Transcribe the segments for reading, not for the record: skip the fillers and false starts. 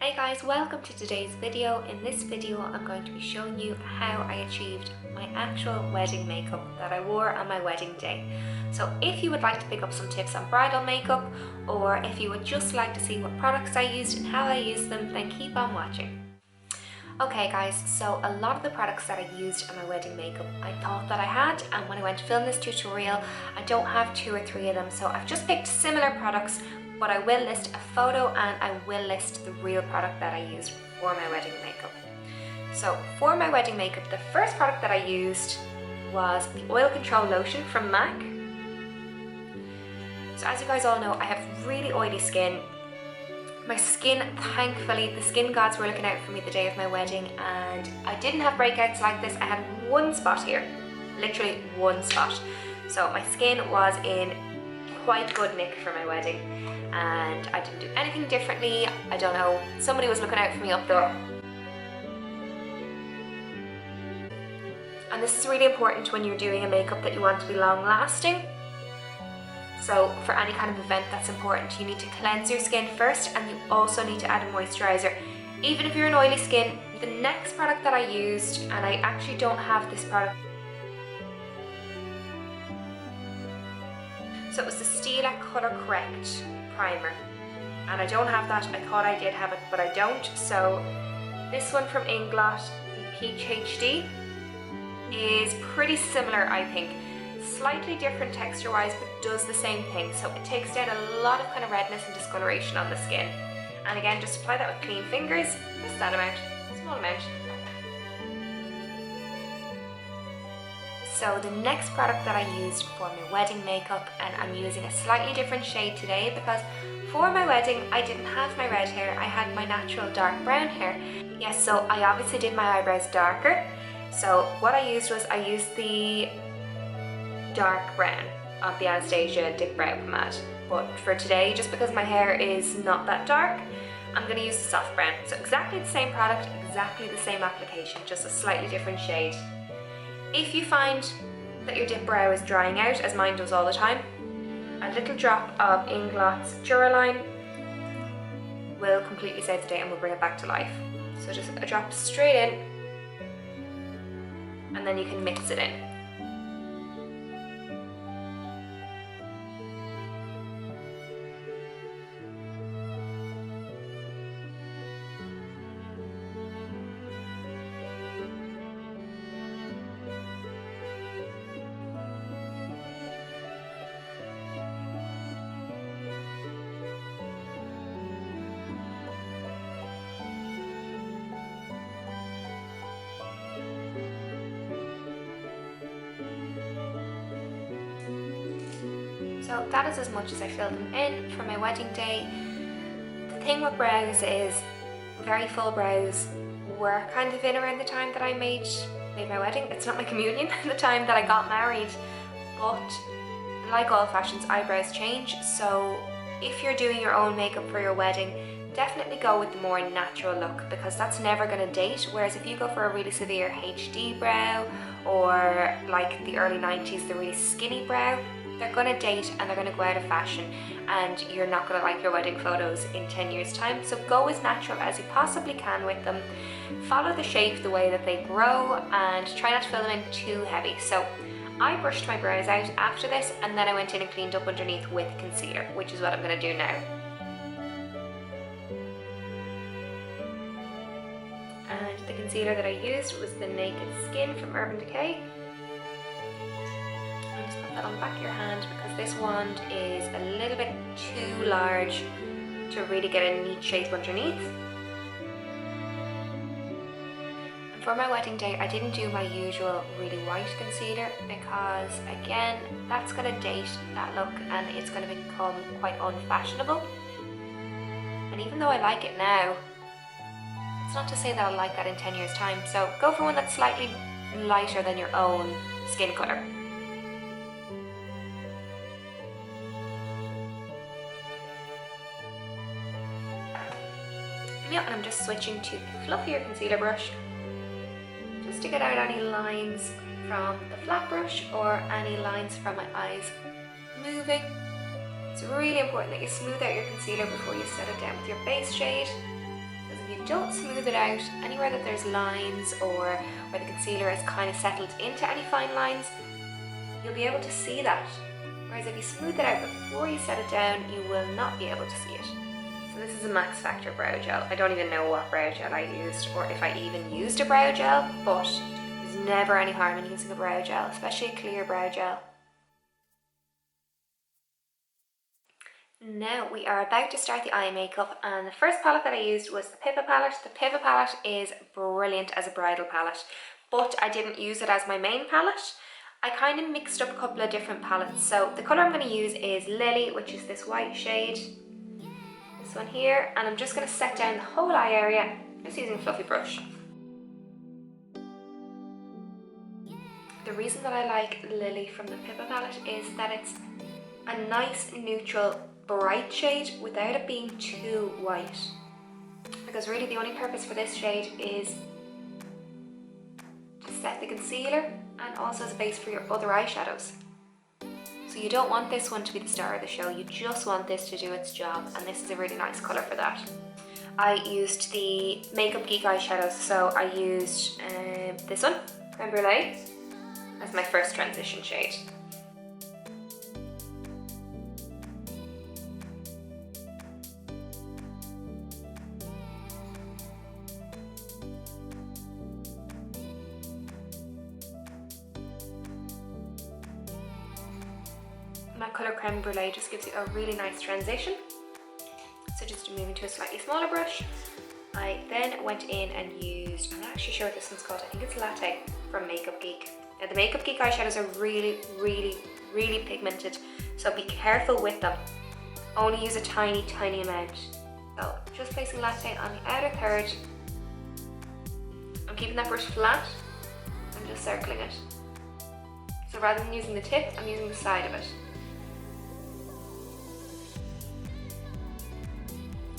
Hey guys, welcome to today's video. In this video I'm going to be showing you how I achieved my actual wedding makeup that I wore on my wedding day. So if you would like to pick up some tips on bridal makeup, or if you would just like to see what products I used and how I used them, then keep on watching. Okay guys, so a lot of the products that I used on my wedding makeup I thought that I had, and when I went to film this tutorial I don't have 2 or 3 of them, so I've just picked similar products, but I will list a photo and I will list the real product that I used for my wedding makeup. So for my wedding makeup, the first product that I used was the oil control lotion from MAC. So as you guys all know, I have really oily skin. My skin, thankfully, the skin gods were looking out for me the day of my wedding, and I didn't have breakouts like this. I had one spot here, literally one spot. So my skin was in quite good nick for my wedding, and I didn't do anything differently. I don't know, somebody was looking out for me up there. And this is really important when you're doing a makeup that you want to be long lasting. So for any kind of event that's important, you need to cleanse your skin first, and you also need to add a moisturizer. Even if you're an oily skin, the next product that I used, and I actually don't have this product, so it was the Stila Colour Correct primer, and I don't have that. I thought I did have it, but I don't. So this one from Inglot, the Peach HD, is pretty similar, I think. Slightly different texture wise, but does the same thing. So it takes down a lot of kind of redness and discoloration on the skin. And again, just apply that with clean fingers, just that amount, small amount. So the next product that I used for my wedding makeup, and I'm using a slightly different shade today because for my wedding I didn't have my red hair, I had my natural dark brown hair. Yes, so I obviously did my eyebrows darker. So what I used was, I used the dark brown of the Anastasia Dip Brow Pomade. But for today, just because my hair is not that dark, I'm going to use the soft brown. So exactly the same product, exactly the same application, just a slightly different shade. If you find that your dip brow is drying out, as mine does all the time, a little drop of Inglot's Duraline will completely save the day and will bring it back to life. So just a drop straight in, and then you can mix it in. So that is as much as I filled them in for my wedding day. The thing with brows is, very full brows were kind of in around the time that I made my wedding. It's not my communion, the time that I got married. But like all fashions, eyebrows change. So if you're doing your own makeup for your wedding, definitely go with the more natural look, because that's never going to date. Whereas if you go for a really severe HD brow, or like the early 90s, the really skinny brow, they're going to date and they're going to go out of fashion, and you're not going to like your wedding photos in 10 years time. So go as natural as you possibly can with them. Follow the shape the way that they grow, and try not to fill them in too heavy. So I brushed my brows out after this, and then I went in and cleaned up underneath with concealer, which is what I'm going to do now. And the concealer that I used was the Naked Skin from Urban Decay. Just put that on the back of your hand, because this wand is a little bit too large to really get a neat shape underneath. And for my wedding day, I didn't do my usual really white concealer, because again, that's going to date that look and it's going to become quite unfashionable. And even though I like it now, it's not to say that I'll like that in 10 years time. So go for one that's slightly lighter than your own skin colour. Yeah, and I'm just switching to a fluffier concealer brush just to get out any lines from the flat brush, or any lines from my eyes moving. It's really important that you smooth out your concealer before you set it down with your base shade, because don't smooth it out, anywhere that there's lines or where the concealer has kind of settled into any fine lines, you'll be able to see that. Whereas if you smooth it out before you set it down, you will not be able to see it. So this is a Max Factor brow gel. I don't even know what brow gel I used or if I even used a brow gel, but there's never any harm in using a brow gel, especially a clear brow gel. Now we are about to start the eye makeup, and the first palette that I used was the Pippa palette. The Pippa palette is brilliant as a bridal palette, but I didn't use it as my main palette. I kind of mixed up a couple of different palettes. So the colour I'm going to use is Lily, which is this white shade, this one here, and I'm just going to set down the whole eye area just using a fluffy brush. The reason that I like Lily from the Pippa palette is that it's a nice neutral bright shade without it being too white, because really the only purpose for this shade is to set the concealer and also as a base for your other eyeshadows. So you don't want this one to be the star of the show, you just want this to do its job, and this is a really nice colour for that. I used the Makeup Geek eyeshadows, so I used this one, Creme Brulee, as my first transition shade. My colour Creme Brulee just gives you a really nice transition. So just moving to a slightly smaller brush, I then went in and used, I'm not actually sure what this one's called, I think it's Latte from Makeup Geek. Now the Makeup Geek eyeshadows are really pigmented, so be careful with them. Only use a tiny amount. So just placing Latte on the outer third. I'm keeping that brush flat, I'm just circling it. So rather than using the tip, I'm using the side of it.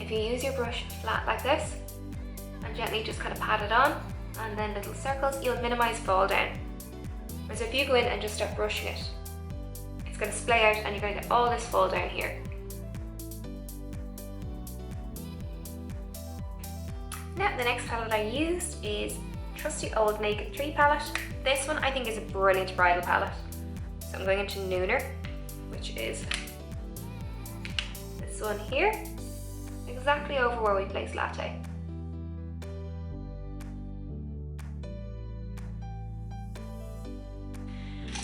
If you use your brush flat like this and gently just kind of pat it on and then little circles, you'll minimise fall down. Whereas if you go in and just start brushing it, it's going to splay out and you're going to get all this fall down here. Now the next palette I used is trusty old Naked 3 palette. This one I think is a brilliant bridal palette. So I'm going into Nooner, which is this one here, exactly over where we placed Latte.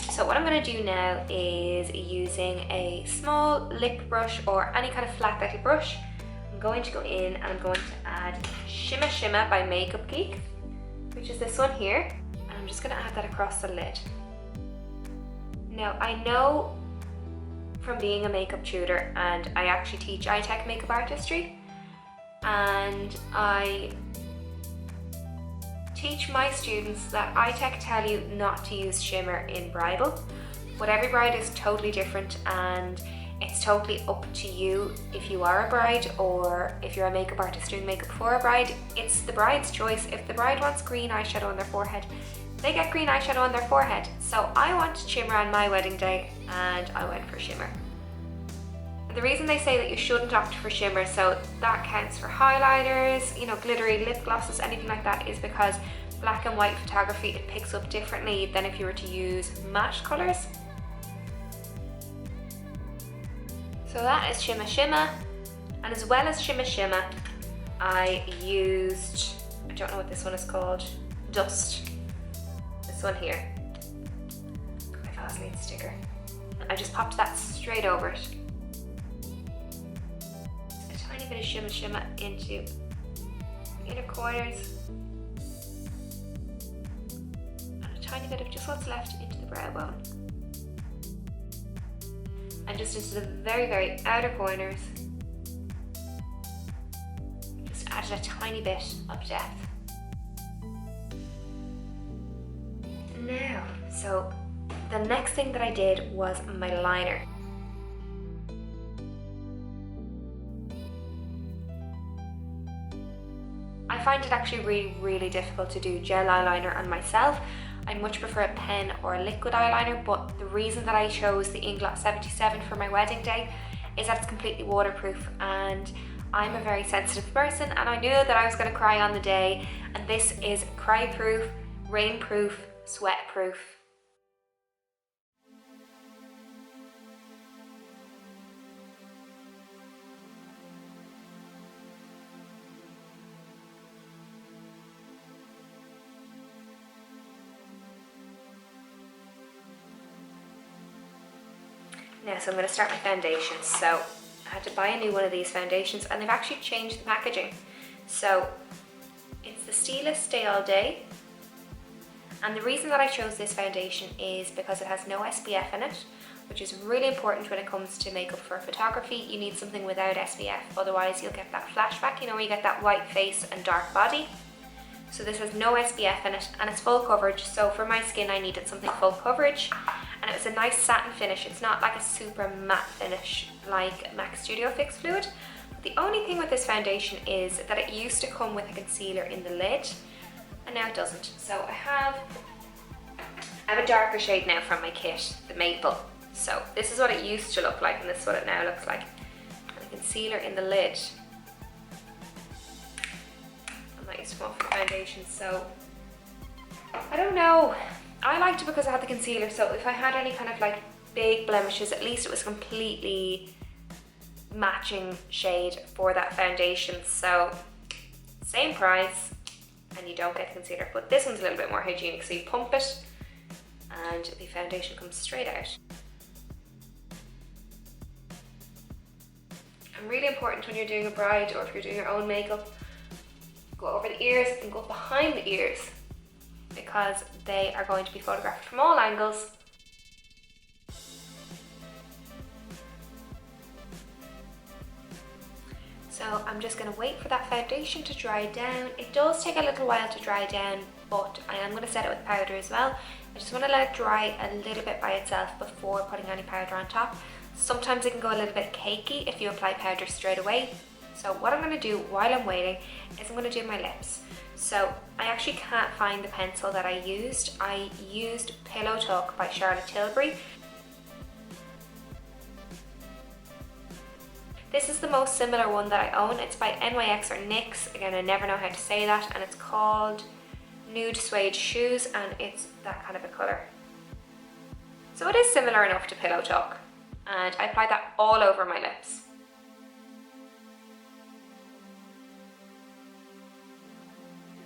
So what I'm going to do now is using a small lip brush or any kind of flat little brush, I'm going to go in and I'm going to add Shimma Shimma by Makeup Geek, which is this one here, and I'm just going to add that across the lid. Now I know from being a makeup tutor, and I actually teach ITEC makeup artistry, and I teach my students that ITEC tell you not to use shimmer in bridal, but every bride is totally different and it's totally up to you if you are a bride or if you're a makeup artist doing makeup for a bride. It's the bride's choice. If the bride wants green eyeshadow on their forehead, they get green eyeshadow on their forehead. So I wanted shimmer on my wedding day and I went for shimmer. The reason they say that you shouldn't opt for shimmer, so that counts for highlighters, you know, glittery lip glosses, anything like that, is because black and white photography, it picks up differently than if you were to use matte colours. So that is Shimma Shimma, and as well as Shimma Shimma, I used, I don't know what this one is called, Dust. This one here, my Vaseline sticker. I just popped that straight over it. A bit of Shimma Shimma into the inner corners and a tiny bit of just what's left into the brow bone, and just into the very outer corners just added a tiny bit of depth. Now, so the next thing that I did was my liner. I find it actually really difficult to do gel eyeliner on myself. I much prefer a pen or a liquid eyeliner, but the reason that I chose the Inglot 77 for my wedding day is that it's completely waterproof, and I'm a very sensitive person and I knew that I was going to cry on the day, and this is cry proof, rain proof, sweat proof. Now, so I'm going to start my foundations. So I had to buy a new one of these foundations, and they've actually changed the packaging. So it's the Stylist Stay All Day. And the reason that I chose this foundation is because it has no SPF in it, which is really important when it comes to makeup for photography. You need something without SPF, otherwise you'll get that flashback, you know, where you get that white face and dark body. So this has no SPF in it, and it's full coverage. So for my skin, I needed something full coverage, and it was a nice satin finish. It's not like a super matte finish like MAC Studio Fix Fluid. But the only thing with this foundation is that it used to come with a concealer in the lid, and now it doesn't. So I have a darker shade now from my kit, the Maple. So this is what it used to look like, and this is what it now looks like. And a concealer in the lid. I used to come off the foundation, so I don't know. I liked it because I had the concealer, so if I had any kind of like big blemishes, at least it was completely matching shade for that foundation. So same price, and you don't get the concealer, but this one's a little bit more hygienic. So you pump it and the foundation comes straight out. And really important when you're doing a bride or if you're doing your own makeup, go over the ears and go behind the ears, because they are going to be photographed from all angles. So I'm just going to wait for that foundation to dry down. It does take a little while to dry down, but I am going to set it with powder as well. I just want to let it dry a little bit by itself before putting any powder on top. Sometimes it can go a little bit cakey if you apply powder straight away. So what I'm going to do while I'm waiting is I'm going to do my lips. So I actually can't find the pencil that I used. I used Pillow Talk by Charlotte Tilbury. This is the most similar one that I own. It's by NYX or NYX. Again, I never know how to say that. And it's called Nude Suede Shoes, and it's that kind of a colour. So it is similar enough to Pillow Talk. And I applied that all over my lips.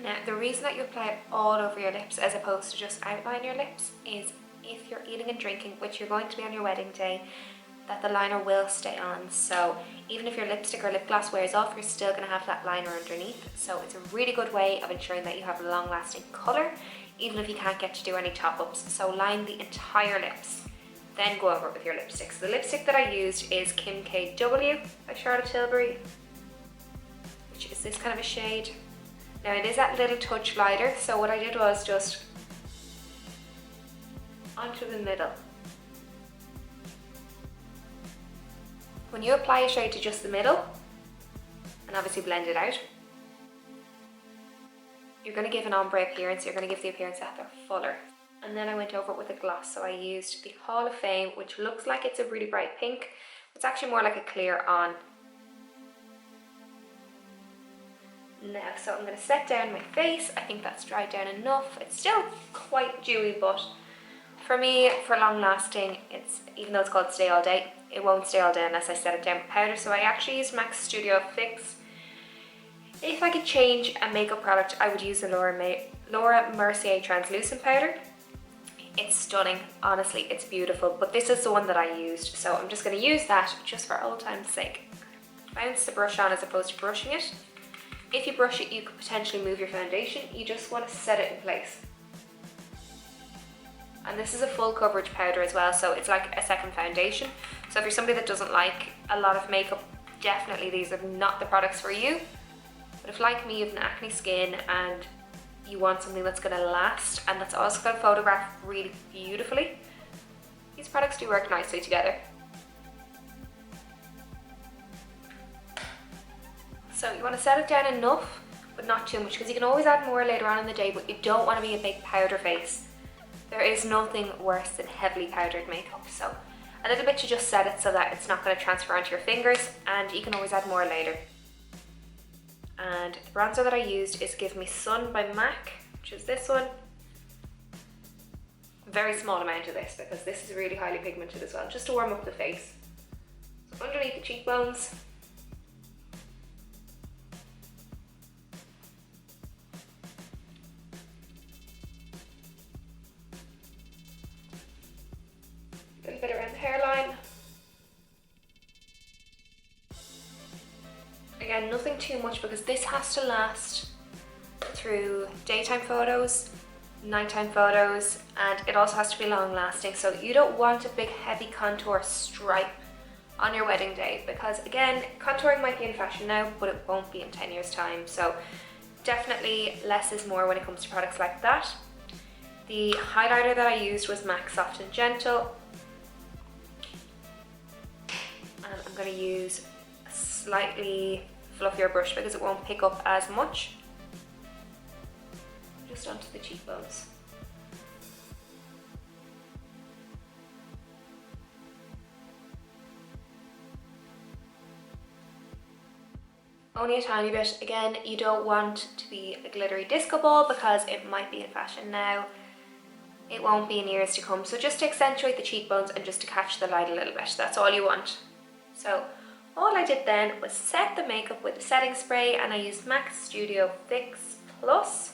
Now, the reason that you apply it all over your lips as opposed to just outline your lips is if you're eating and drinking, which you're going to be on your wedding day, that the liner will stay on. So even if your lipstick or lip gloss wears off, you're still going to have that liner underneath. So it's a really good way of ensuring that you have a long-lasting colour, even if you can't get to do any top-ups. So line the entire lips, then go over it with your lipstick. So the lipstick that I used is Kim KW by Charlotte Tilbury, which is this kind of a shade. Now it is that little touch lighter, so what I did was just onto the middle. When you apply a shade to just the middle, and obviously blend it out, you're going to give an ombre appearance, you're going to give the appearance that they're fuller. And then I went over it with a gloss, so I used the Hall of Fame, which looks like it's a really bright pink. It's actually more like a clear on. Now, so I'm going to set down my face. I think that's dried down enough. It's still quite dewy, but for me, for long lasting, even though it's called Stay All Day, it won't stay all day unless I set it down with powder. So I actually used MAC Studio Fix. If I could change a makeup product, I would use the Laura Mercier translucent powder. It's stunning, honestly, it's beautiful, but this is the one that I used, so I'm just going to use that just for old time's sake. Bounce the brush on as opposed to brushing it. If you brush it, you could potentially move your foundation. You just want to set it in place. And this is a full coverage powder as well, so it's like a second foundation. So if you're somebody that doesn't like a lot of makeup, definitely these are not the products for you. But if, like me, you have an acne skin and you want something that's going to last and that's also going to photograph really beautifully, these products do work nicely together. So you want to set it down enough, but not too much, because you can always add more later on in the day, but you don't want to be a big powder face. There is nothing worse than heavily powdered makeup, so a little bit to just set it so that it's not going to transfer onto your fingers, and you can always add more later. And the bronzer that I used is Give Me Sun by MAC, which is this one. A very small amount of this because this is really highly pigmented as well, just to warm up the face. So underneath the cheekbones. A little bit around the hairline. Again, nothing too much because this has to last through daytime photos, nighttime photos, and it also has to be long lasting. So you don't want a big heavy contour stripe on your wedding day because again, contouring might be in fashion now, but it won't be in 10 years time. So definitely less is more when it comes to products like that. The highlighter that I used was MAC Soft and Gentle. And I'm going to use a slightly fluffier brush because it won't pick up as much. Just onto the cheekbones. Only a tiny bit. Again, you don't want to be a glittery disco ball because it might be in fashion now. It won't be in years to come. So just to accentuate the cheekbones and just to catch the light a little bit. That's all you want. So all I did then was set the makeup with the setting spray, and I used MAC Studio Fix Plus.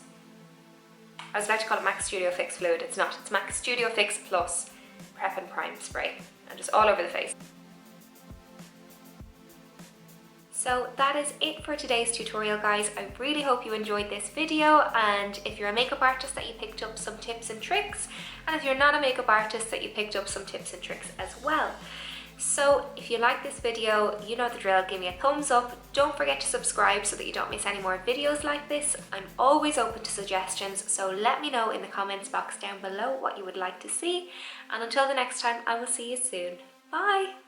I was about to call it MAC Studio Fix Fluid. It's not. It's MAC Studio Fix Plus Prep and Prime Spray. And just all over the face. So that is it for today's tutorial, guys. I really hope you enjoyed this video, and if you're a makeup artist that you picked up some tips and tricks, and if you're not a makeup artist that you picked up some tips and tricks as well. So if you like this video, you know the drill, give me a thumbs up. Don't forget to subscribe so that you don't miss any more videos like this. I'm always open to suggestions, so let me know in the comments box down below what you would like to see. And until the next time, I will see you soon. Bye!